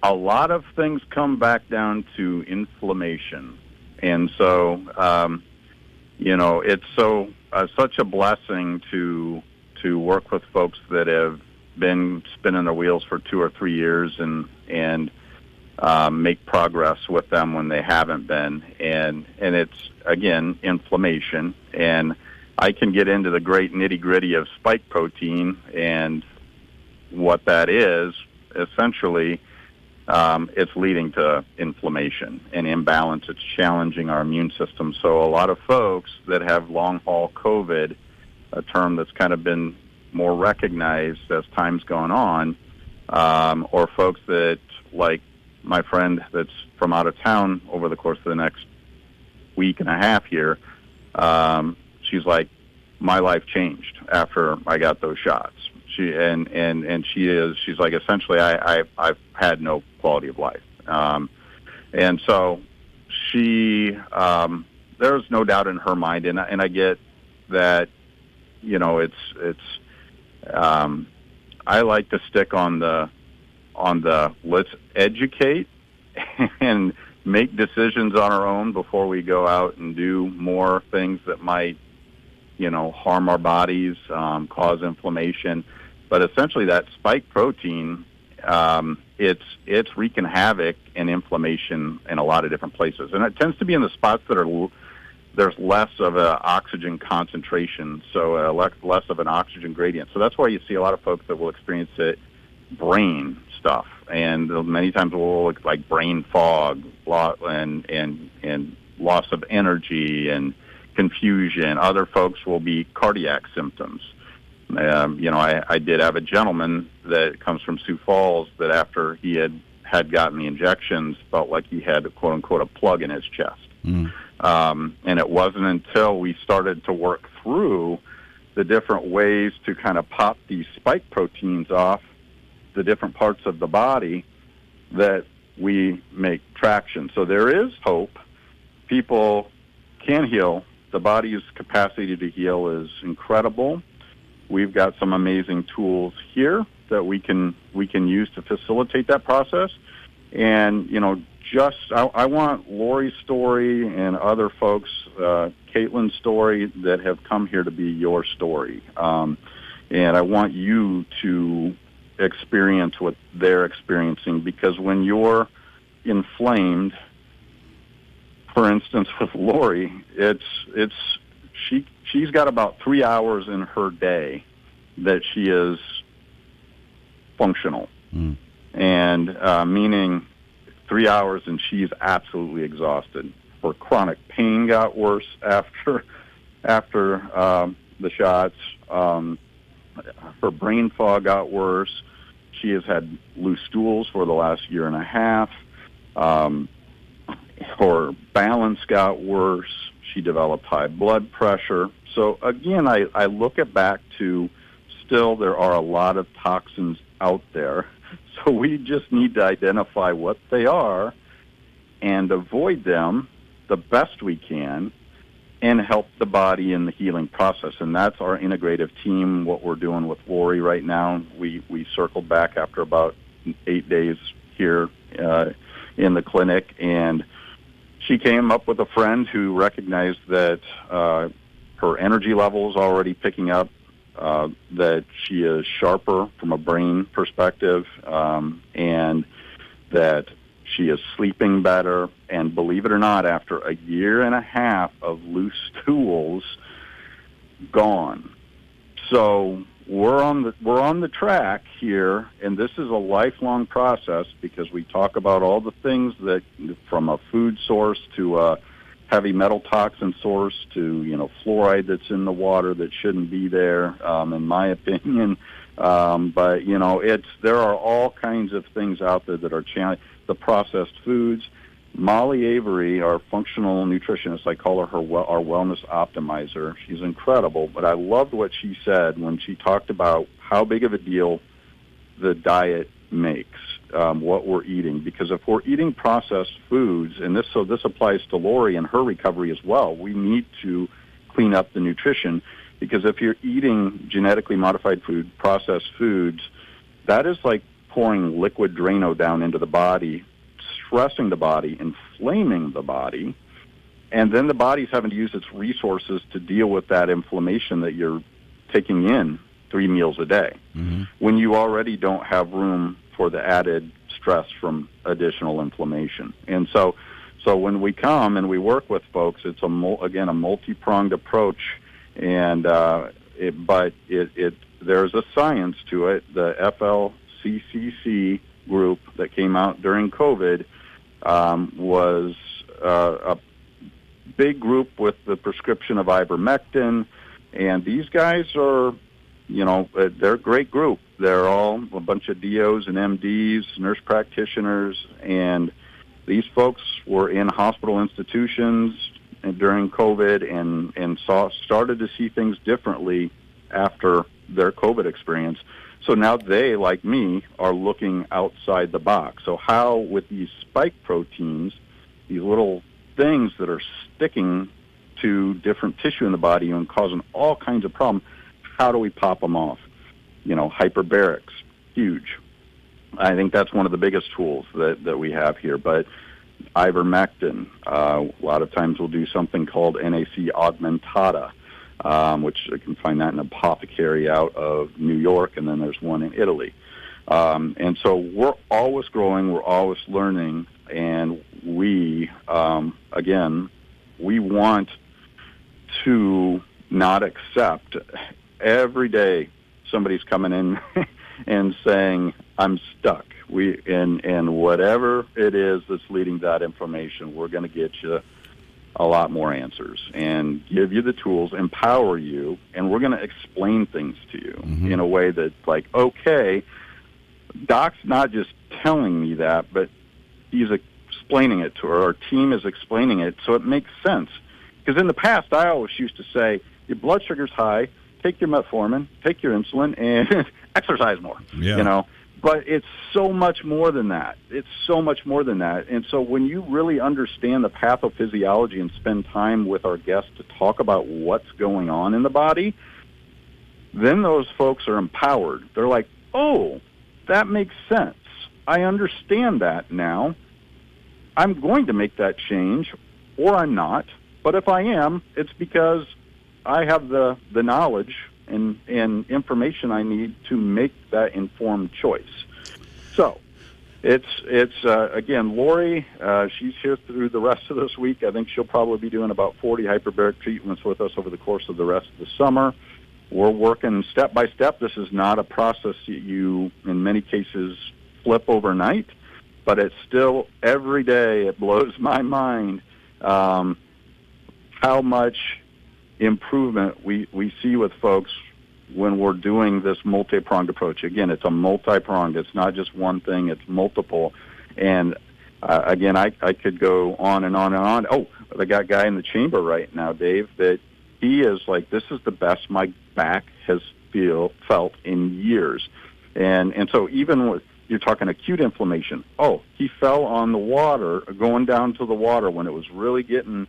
a lot of things come back down to inflammation. And so, it's such a blessing to work with folks that have been spinning their wheels for 2 or 3 years and make progress with them when they haven't been. And it's, again, inflammation. And I can get into the great nitty-gritty of spike protein and what that is. Essentially, it's leading to inflammation and imbalance. It's challenging our immune system. So a lot of folks that have long-haul COVID, a term that's kind of been more recognized as time's gone on, or folks that, like my friend that's from out of town over the course of the next week and a half here, she's like, my life changed after I got those shots. She's like, essentially, I've had no quality of life. And so there's no doubt in her mind, and I get that, I like to stick on the let's educate and make decisions on our own before we go out and do more things that might, harm our bodies, cause inflammation. But essentially that spike protein, it's wreaking havoc and inflammation in a lot of different places. And it tends to be in the spots that there's less of an oxygen concentration, so less of an oxygen gradient. So that's why you see a lot of folks that will experience brain stuff. And many times we'll look like brain fog and loss of energy and confusion. Other folks will be cardiac symptoms. I did have a gentleman that comes from Sioux Falls that after he had gotten the injections felt like he had, quote unquote, a plug in his chest. And it wasn't until we started to work through the different ways to kind of pop these spike proteins off the different parts of the body that we make traction. So there is hope. People can heal. The body's capacity to heal is incredible. We've got some amazing tools here that we can use to facilitate that process. And, I want Lori's story and other folks, Caitlin's story that have come here to be your story. And I want you to experience what they're experiencing, because when you're inflamed, for instance, with Lori, she's got about 3 hours in her day that she is functional. And meaning 3 hours and she's absolutely exhausted. Her chronic pain got worse after the shots. Her brain fog got worse. She has had loose stools for the last year and a half. Her balance got worse. She developed high blood pressure. So again, I look back to still there are a lot of toxins out there. So we just need to identify what they are and avoid them the best we can and help the body in the healing process. And that's our integrative team, what we're doing with Lori right now. We circled back after about 8 days here in the clinic, and she came up with a friend who recognized that her energy level is already picking up, that she is sharper from a brain perspective, and that she is sleeping better. And believe it or not, after a year and a half of loose stools gone. So we're on the track here, and this is a lifelong process, because we talk about all the things that, from a food source to a heavy metal toxin source to fluoride that's in the water that shouldn't be there, in my opinion. But there are all kinds of things out there that are challenging. The processed foods. Molly Avery, our functional nutritionist, I call her our wellness optimizer. She's incredible, but I loved what she said when she talked about how big of a deal the diet makes, what we're eating. Because if we're eating processed foods, and this applies to Lori and her recovery as well, we need to clean up the nutrition. Because if you're eating genetically modified food, processed foods, that is like pouring liquid Drano down into the body, stressing the body, inflaming the body, and then the body's having to use its resources to deal with that inflammation that you're taking in 3 meals a day, when you already don't have room for the added stress from additional inflammation. And so when we come and we work with folks, it's a multi-pronged approach, and there's a science to it. The FLCCC group that came out during COVID was a big group with the prescription of ivermectin, and these guys are, they're a great group. They're all a bunch of DOs and MDs, nurse practitioners, and these folks were in hospital institutions during COVID and started to see things differently after their COVID experience. So now they, like me, are looking outside the box. So how, with these spike proteins, these little things that are sticking to different tissue in the body and causing all kinds of problems, how do we pop them off? Hyperbarics, huge. I think that's one of the biggest tools that we have here. But ivermectin, a lot of times we'll do something called NAC augmentata, which you can find that in an apothecary out of New York, and then there's one in Italy. And so we're always growing, we're always learning, and we want to not accept every day somebody's coming in and saying, I'm stuck. And whatever it is that's leading to that inflammation, we're going to get you a lot more answers and give you the tools, empower you, and we're going to explain things to you in a way that's like, okay, Doc's not just telling me that, but he's explaining it to her. Our team is explaining it, so it makes sense. Because in the past, I always used to say, your blood sugar's high, take your metformin, take your insulin, and exercise more, But it's so much more than that. It's so much more than that. And so when you really understand the pathophysiology and spend time with our guests to talk about what's going on in the body, then those folks are empowered. They're like, oh, that makes sense. I understand that now. I'm going to make that change, or I'm not. But if I am, it's because I have the knowledge and information I need to make that informed choice. So it's again, Lori, she's here through the rest of this week. I think she'll probably be doing about 40 hyperbaric treatments with us over the course of the rest of the summer. We're working step by step. This is not a process that you, in many cases, flip overnight, but it's still every day it blows my mind how much improvement we see with folks when we're doing this multi-pronged approach. Again, it's a multi-pronged. It's not just one thing. It's multiple. And again, I could go on and on and on. Oh, I got a guy in the chamber right now, Dave, that he is like, this is the best my back has felt in years. And so even with, you're talking acute inflammation. Oh, he fell on the water, going down to the water when it was really getting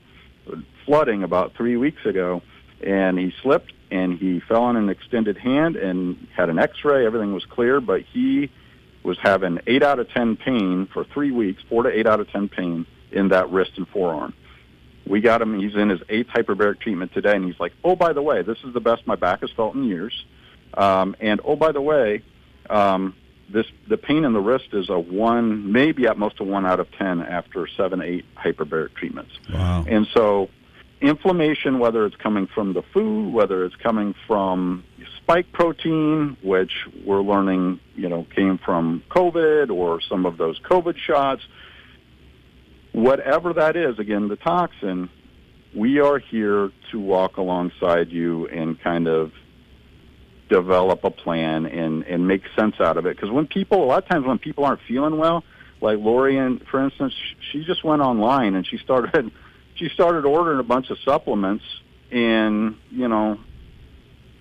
flooding about 3 weeks ago, and he slipped and he fell on an extended hand and had an x-ray. Everything was clear, but he was having 8 out of 10 pain for 3 weeks, 4 to 8 out of 10 pain in that wrist and forearm. We got him, he's in his 8th hyperbaric treatment today, and he's like, oh, by the way, this is the best my back has felt in years. And oh, by the way, the pain in the wrist is a 1, maybe at most a 1 out of 10 after 7, 8 hyperbaric treatments. Wow. And so inflammation, whether it's coming from the food, whether it's coming from spike protein, which we're learning, came from COVID or some of those COVID shots, whatever that is, again, the toxin, we are here to walk alongside you and kind of develop a plan and make sense out of it. Because a lot of times when people aren't feeling well, like Lori, for instance, she just went online and she started ordering a bunch of supplements, and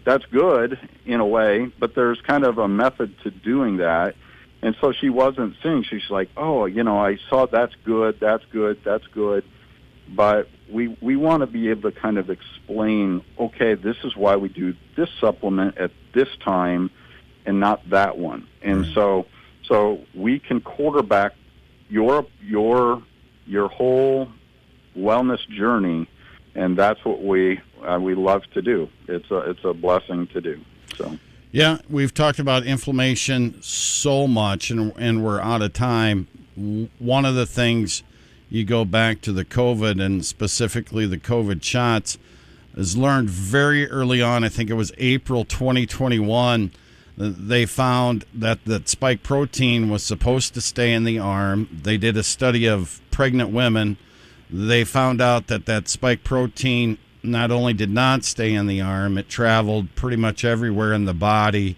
that's good in a way, but there's kind of a method to doing that. And so she wasn't seeing. She's like, oh, I saw that's good. But we want to be able to kind of explain, okay, this is why we do this supplement at this time and not that one. And so so we can quarterback your whole wellness journey, and that's what we love to do. It's a blessing to do. So. Yeah, we've talked about inflammation so much, and we're out of time. One of the things, you go back to the COVID, and specifically the COVID shots, is learned very early on. I think it was April 2021. They found that spike protein was supposed to stay in the arm. They did a study of pregnant women. They found out that spike protein not only did not stay in the arm, it traveled pretty much everywhere in the body.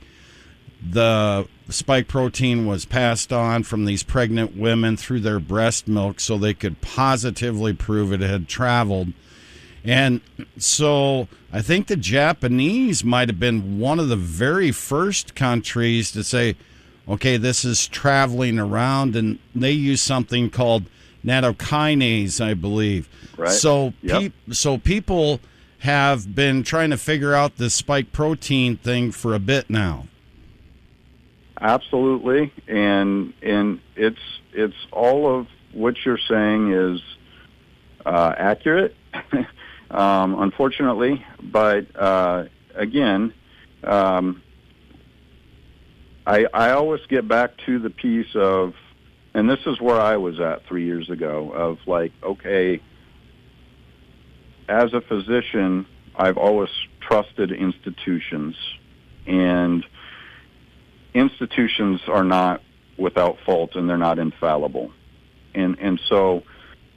The spike protein was passed on from these pregnant women through their breast milk so they could positively prove it had traveled. And so I think the Japanese might have been one of the very first countries to say, okay, this is traveling around, and they use something called nattokinase, I believe. Right. So, yep. So people have been trying to figure out this spike protein thing for a bit now. Absolutely, and it's all of what you're saying is accurate, unfortunately. But again, I always get back to the piece of, and this is where I was at 3 years ago, of like, okay, as a physician, I've always trusted institutions, and institutions are not without fault, and they're not infallible. And so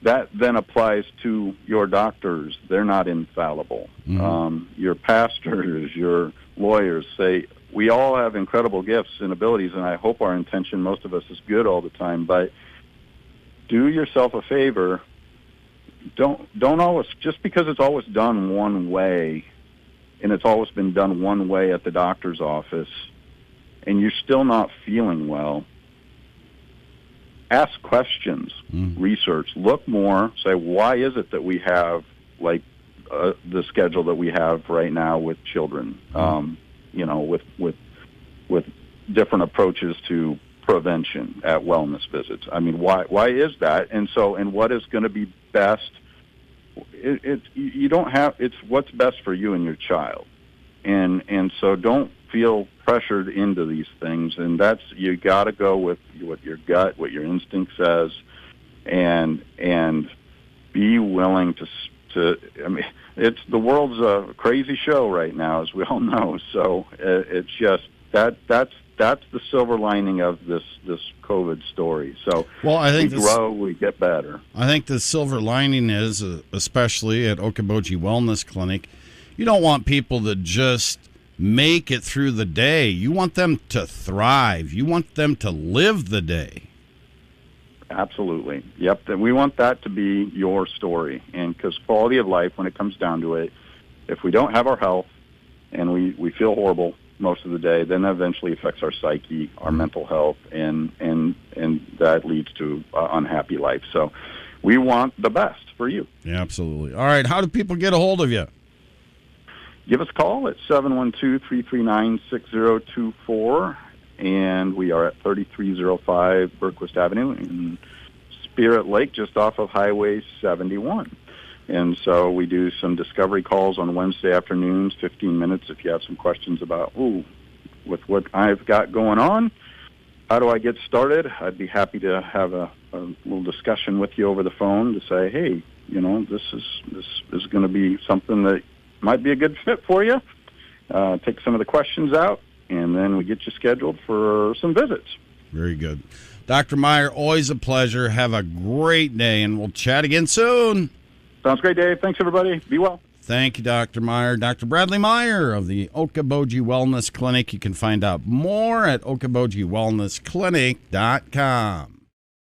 that then applies to your doctors. They're not infallible. Mm-hmm. Your pastors, your lawyers say, we all have incredible gifts and abilities, and I hope our intention, most of us, is good all the time. But do yourself a favor. Don't always, just because it's always done one way, and it's always been done one way at the doctor's office, and you're still not feeling well, ask questions, research, look more, say, why is it that we have, like, the schedule that we have right now with children, with different approaches to prevention at wellness visits. I mean, why is that? And what is going to be best? You don't have, it's what's best for you and your child. And so don't feel pressured into these things. And you got to go with what your gut, what your instinct says, and be willing to, I mean, the world's a crazy show right now, as we all know. So it's just that's the silver lining of this COVID story. So I think we grow, we get better. I think the silver lining is, especially at Okoboji Wellness Clinic, you don't want people to just make it through the day. You want them to thrive. You want them to live the day. Absolutely. Yep. We want that to be your story. And because quality of life, when it comes down to it, if we don't have our health and we feel horrible most of the day, then that eventually affects our psyche, our mental health, and that leads to an unhappy life. So we want the best for you. Yeah, absolutely. All right. How do people get a hold of you? Give us a call at 712-339-6024. And we are at 3305 Berquist Avenue in Spirit Lake, just off of Highway 71. And so we do some discovery calls on Wednesday afternoons, 15 minutes, if you have some questions about, with what I've got going on, how do I get started? I'd be happy to have a little discussion with you over the phone to say, hey, this is going to be something that might be a good fit for you. Take some of the questions out, and then we get you scheduled for some visits. Very good. Dr. Meyer, always a pleasure. Have a great day, and we'll chat again soon. Sounds great, Dave. Thanks, everybody. Be well. Thank you, Dr. Meyer. Dr. Bradley Meyer of the Okoboji Wellness Clinic. You can find out more at okobojiwellnessclinic.com.